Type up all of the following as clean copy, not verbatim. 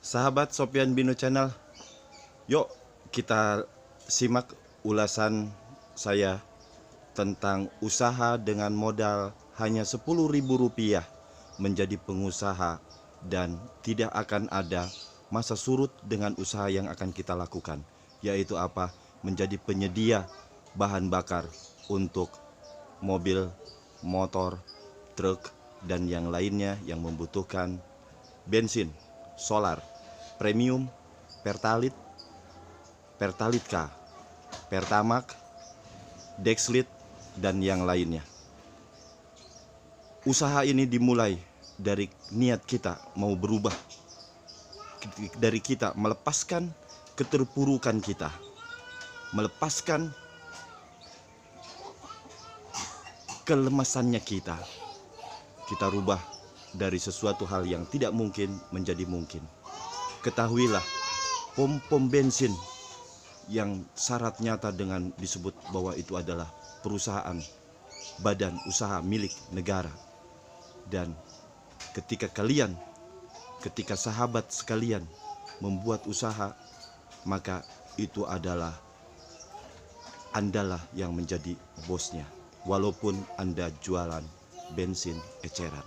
Sahabat Sopian Bino Channel, yuk kita simak ulasan saya tentang usaha dengan modal hanya Rp10.000 menjadi pengusaha dan tidak akan ada masa surut dengan usaha yang akan kita lakukan, yaitu apa? Menjadi penyedia bahan bakar untuk mobil, motor, truk, dan yang lainnya yang membutuhkan bensin, solar, premium, pertalit, pertalitka, pertamak, dexlit, dan yang lainnya. Usaha ini dimulai dari niat kita mau berubah, dari kita melepaskan keterpurukan kita, melepaskan kelemasannya kita. Kita rubah dari sesuatu hal yang tidak mungkin menjadi mungkin. Ketahuilah, pom bensin yang syarat nyata dengan disebut bahwa itu adalah perusahaan, badan usaha milik negara. Dan ketika sahabat sekalian membuat usaha, maka itu adalah Andalah yang menjadi bosnya, walaupun Anda jualan bensin eceran.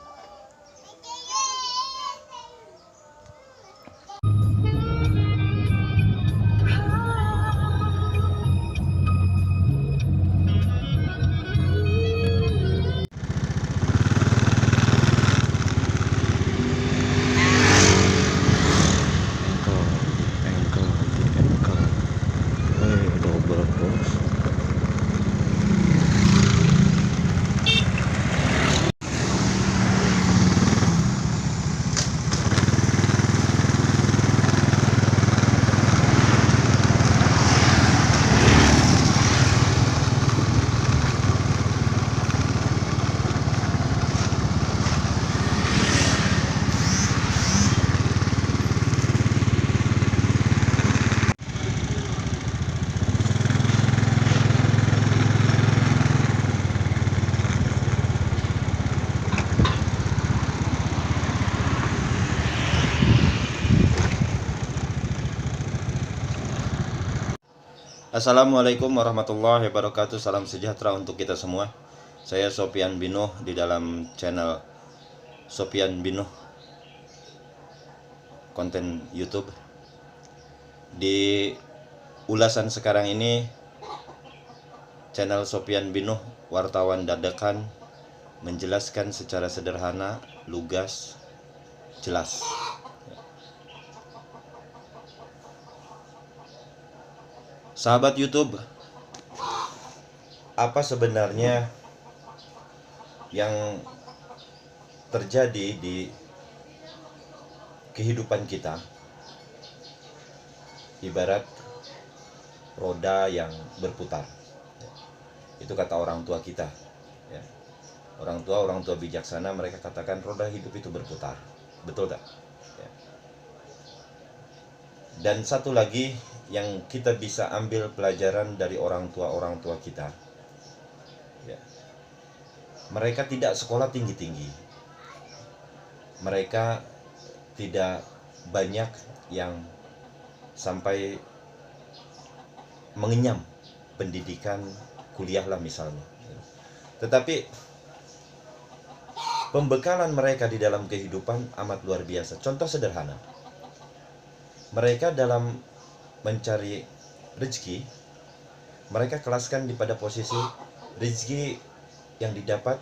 Double box. Assalamualaikum warahmatullahi wabarakatuh. Salam sejahtera untuk kita semua. Saya Sopian Bino di dalam channel Sopian Bino konten YouTube. Di ulasan sekarang ini channel Sopian Bino wartawan dadakan menjelaskan secara sederhana, lugas, jelas. Sahabat YouTube, apa sebenarnya yang terjadi di kehidupan kita? Ibarat roda yang berputar. Itu kata orang tua kita. Orang tua bijaksana, mereka katakan roda hidup itu berputar. Betul tak? Dan satu lagi yang kita bisa ambil pelajaran dari orang tua kita, mereka tidak sekolah tinggi-tinggi, mereka tidak banyak yang sampai mengenyam pendidikan kuliah lah misalnya, tetapi pembekalan mereka di dalam kehidupan amat luar biasa. Contoh sederhana, mereka dalam mencari rezeki, mereka kelaskan pada posisi rezeki yang didapat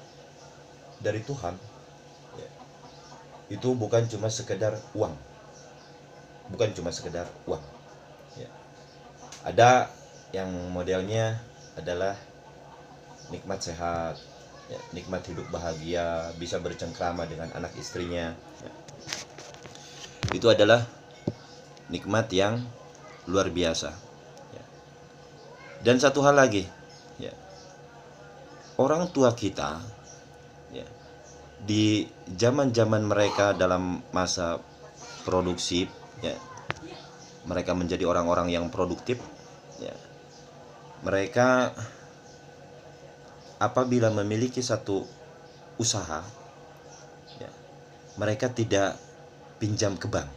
dari Tuhan. Itu bukan cuma sekedar uang, Ada yang modelnya adalah nikmat sehat, nikmat hidup bahagia, bisa bercengkrama dengan anak istrinya. Itu adalah nikmat yang luar biasa. Dan satu hal lagi, orang tua kita di zaman mereka dalam masa produksi, mereka menjadi orang-orang yang produktif. Mereka apabila memiliki satu usaha, mereka tidak pinjam ke bank.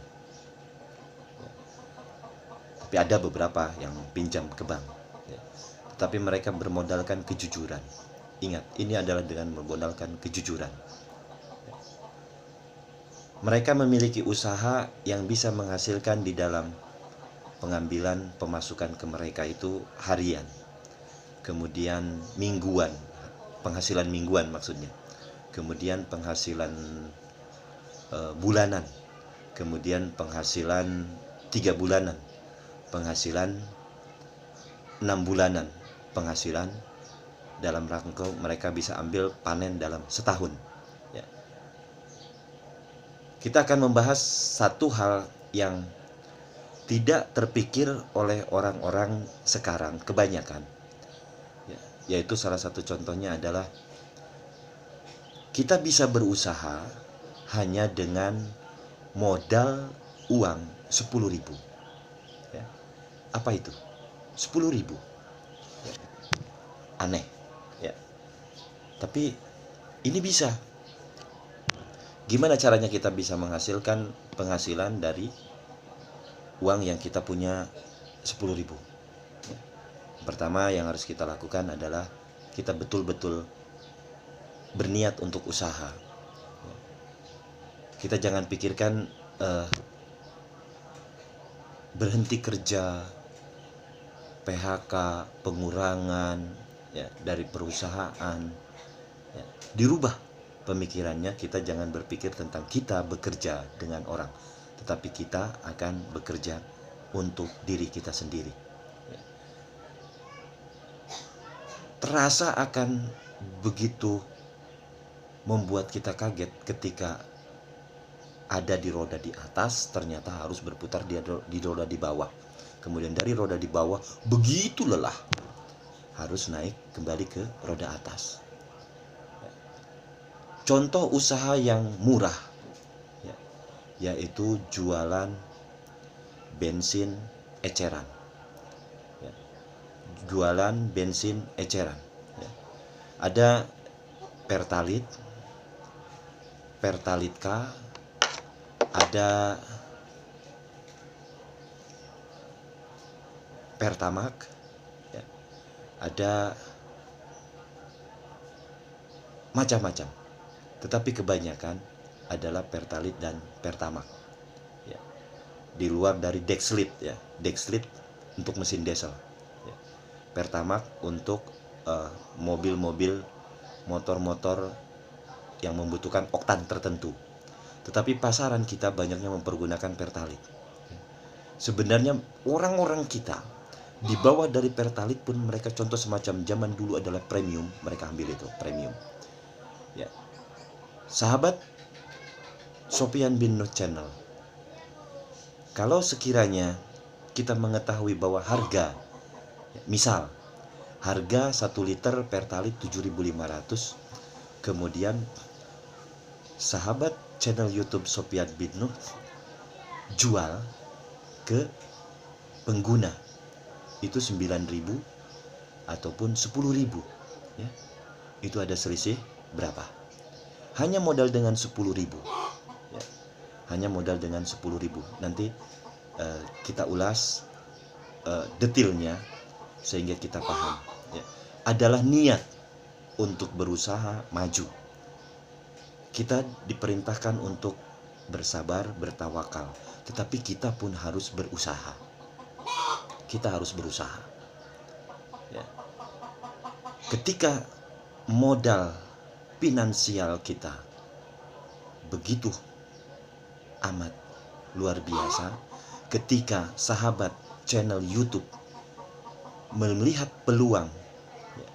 Tapi ada beberapa yang pinjam ke bank, ya. Tetapi mereka bermodalkan kejujuran. Ingat, ini adalah dengan memodalkan kejujuran. Mereka memiliki usaha yang bisa menghasilkan di dalam pengambilan pemasukan ke mereka itu harian, kemudian mingguan, penghasilan mingguan maksudnya, kemudian penghasilan bulanan, kemudian penghasilan 3 bulanan, penghasilan 6 bulanan, penghasilan dalam rangka mereka bisa ambil panen dalam setahun. Ya. Kita akan membahas satu hal yang tidak terpikir oleh orang-orang sekarang kebanyakan, ya, yaitu salah satu contohnya adalah kita bisa berusaha hanya dengan modal uang 10.000. Ya. Apa itu? 10.000. Ya. Aneh, ya. Tapi ini bisa. Gimana caranya kita bisa menghasilkan penghasilan dari uang yang kita punya 10.000? Ya. Pertama yang harus kita lakukan adalah kita betul-betul berniat untuk usaha. Ya. Kita jangan pikirkan berhenti kerja, PHK, pengurangan, ya, dari perusahaan. Ya. Dirubah pemikirannya, kita jangan berpikir tentang kita bekerja dengan orang, tetapi kita akan bekerja untuk diri kita sendiri. Ya. Terasa akan begitu membuat kita kaget ketika ada di roda di atas, ternyata harus berputar di roda di bawah. Kemudian dari roda di bawah begitu lelah, harus naik kembali ke roda atas. Contoh usaha yang murah, ya, yaitu jualan bensin eceran. Ya. Jualan bensin eceran. Ya. Ada Pertalite, Pertalitka, ada Pertamax, ya. Ada macam-macam. Tetapi kebanyakan adalah Pertalite dan Pertamax. Ya. Di luar dari Dexlit, ya. Dexlit untuk mesin diesel. Ya. Pertamax untuk mobil-mobil, motor-motor yang membutuhkan oktan tertentu. Tetapi pasaran kita banyaknya mempergunakan Pertalite. Sebenarnya orang-orang kita di bawah dari Pertalite pun mereka contoh semacam zaman dulu adalah premium, mereka ambil itu premium. Ya. Sahabat Sopyan bin Nuh Channel, kalau sekiranya kita mengetahui bahwa harga, misal harga 1 liter Pertalite 7.500, kemudian sahabat channel YouTube Sopyan bin Nuh jual ke pengguna itu 9.000 ataupun 10.000, ya. Itu ada selisih berapa? Hanya modal dengan 10.000, ya. Hanya modal dengan 10.000. Nanti kita ulas detailnya sehingga kita paham, ya. Adalah niat untuk berusaha maju. Kita diperintahkan untuk bersabar, bertawakal, tetapi kita pun harus berusaha. Kita harus berusaha, ya. Ketika modal finansial kita begitu amat luar biasa, ketika sahabat channel YouTube melihat peluang, ya,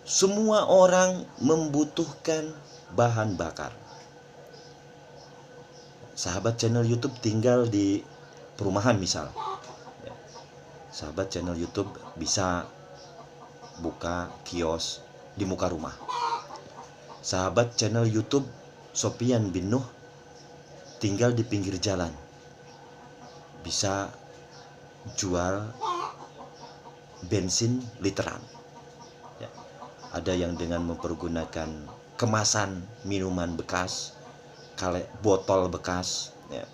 semua orang membutuhkan bahan bakar. Sahabat channel YouTube tinggal di perumahan misal, ya. Sahabat channel YouTube bisa buka kios di muka rumah. Sahabat channel YouTube Sopyan bin Nuh tinggal di pinggir jalan, bisa jual bensin literan, ya. Ada yang dengan mempergunakan kemasan minuman bekas, botol bekas, ya.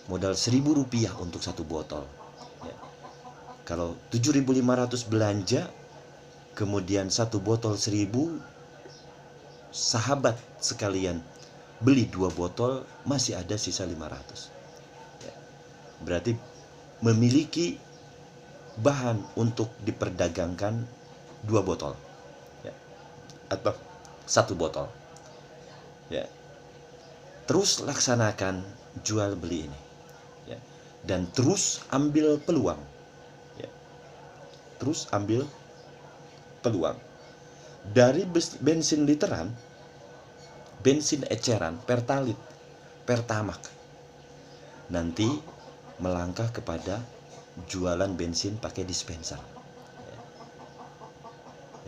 Modal 1.000 rupiah untuk satu botol, Kalau 7.500 belanja, kemudian satu botol 1.000, sahabat sekalian beli 2 botol, masih ada sisa 500. Berarti memiliki bahan untuk diperdagangkan 2 botol, ya, atau 1 botol, ya. Terus laksanakan jual beli ini, ya, dan terus ambil peluang, ya. Terus ambil peluang dari bensin literan, bensin eceran, pertalit, pertamak, nanti melangkah kepada jualan bensin pakai dispenser.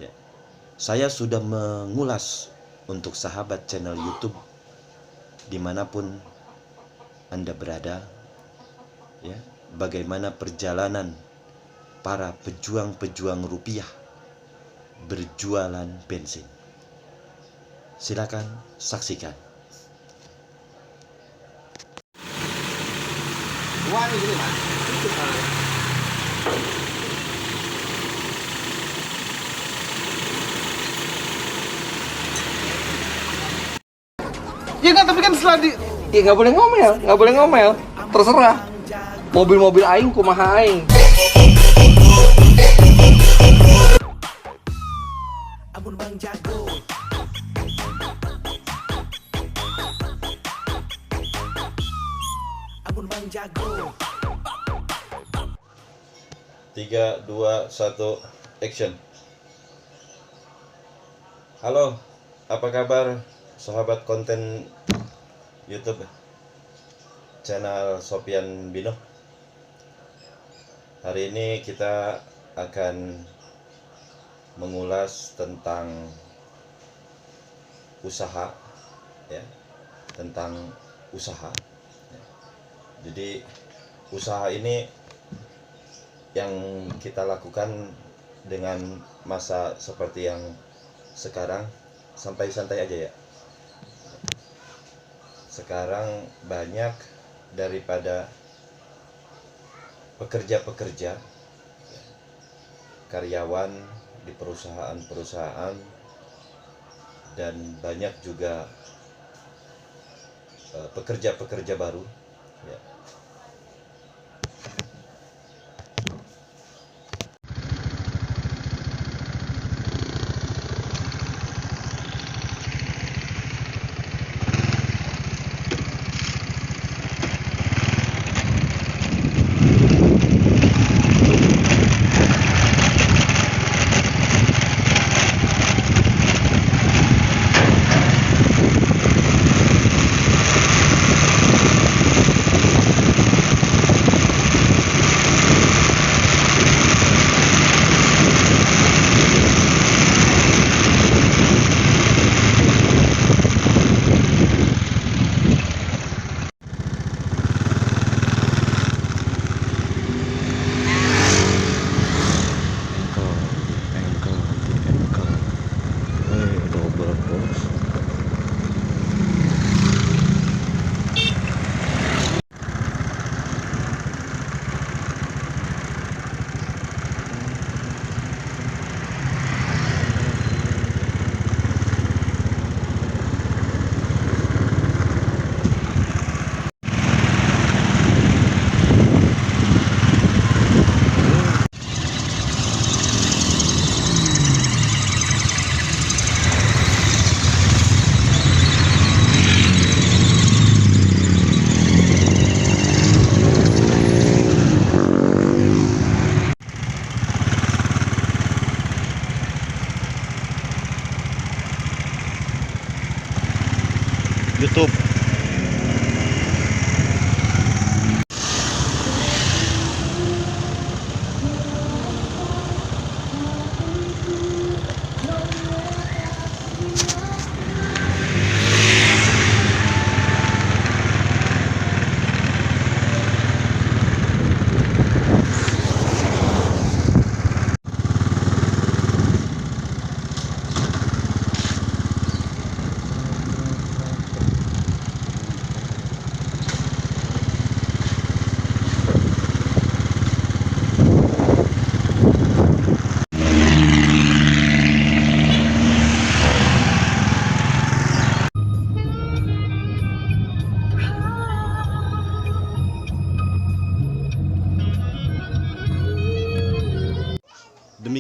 Ya. Saya sudah mengulas untuk sahabat channel YouTube dimanapun Anda berada, ya, bagaimana perjalanan para pejuang-pejuang rupiah berjualan bensin. Silakan saksikan. Ya nggak, tapi kan setelah di... Ya nggak boleh ngomel, terserah. Mobil-mobil aing kumaha aing. Ampun Bang Jago. Ampun Bang Jago. 3, 2, 1, action. Halo, apa kabar sahabat konten YouTube channel Sopian Bino? Hari ini kita akan mengulas tentang usaha, ya, tentang usaha. Jadi usaha ini yang kita lakukan dengan masa seperti yang sekarang, santai-santai aja ya. Sekarang banyak daripada pekerja-pekerja, karyawan di perusahaan-perusahaan, dan banyak juga pekerja-pekerja baru, ya. YouTube.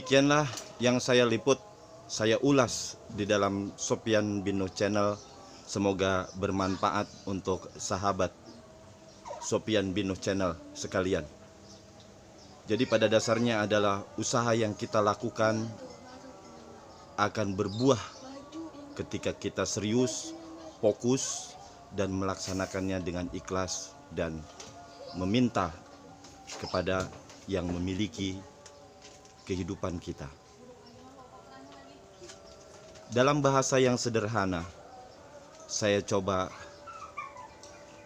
Demikianlah yang saya liput, saya ulas di dalam Sopyan Bin Nuh Channel. Semoga bermanfaat untuk sahabat Sopyan Bin Nuh Channel sekalian. Jadi pada dasarnya adalah usaha yang kita lakukan akan berbuah ketika kita serius, fokus, dan melaksanakannya dengan ikhlas dan meminta kepada yang memiliki kehidupan kita. Dalam bahasa yang sederhana, saya coba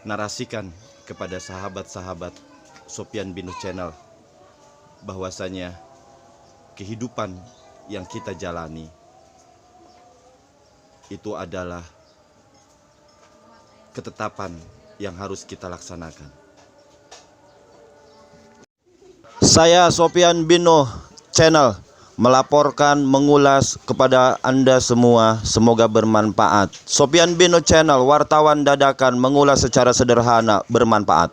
narasikan kepada sahabat-sahabat Sopyan Bin Nuh Channel bahwasanya kehidupan yang kita jalani itu adalah ketetapan yang harus kita laksanakan. Saya Sopyan Bin Nuh Channel melaporkan, mengulas kepada Anda semua, semoga bermanfaat. Sopyan Bin Nuh Channel, wartawan dadakan, mengulas secara sederhana, bermanfaat.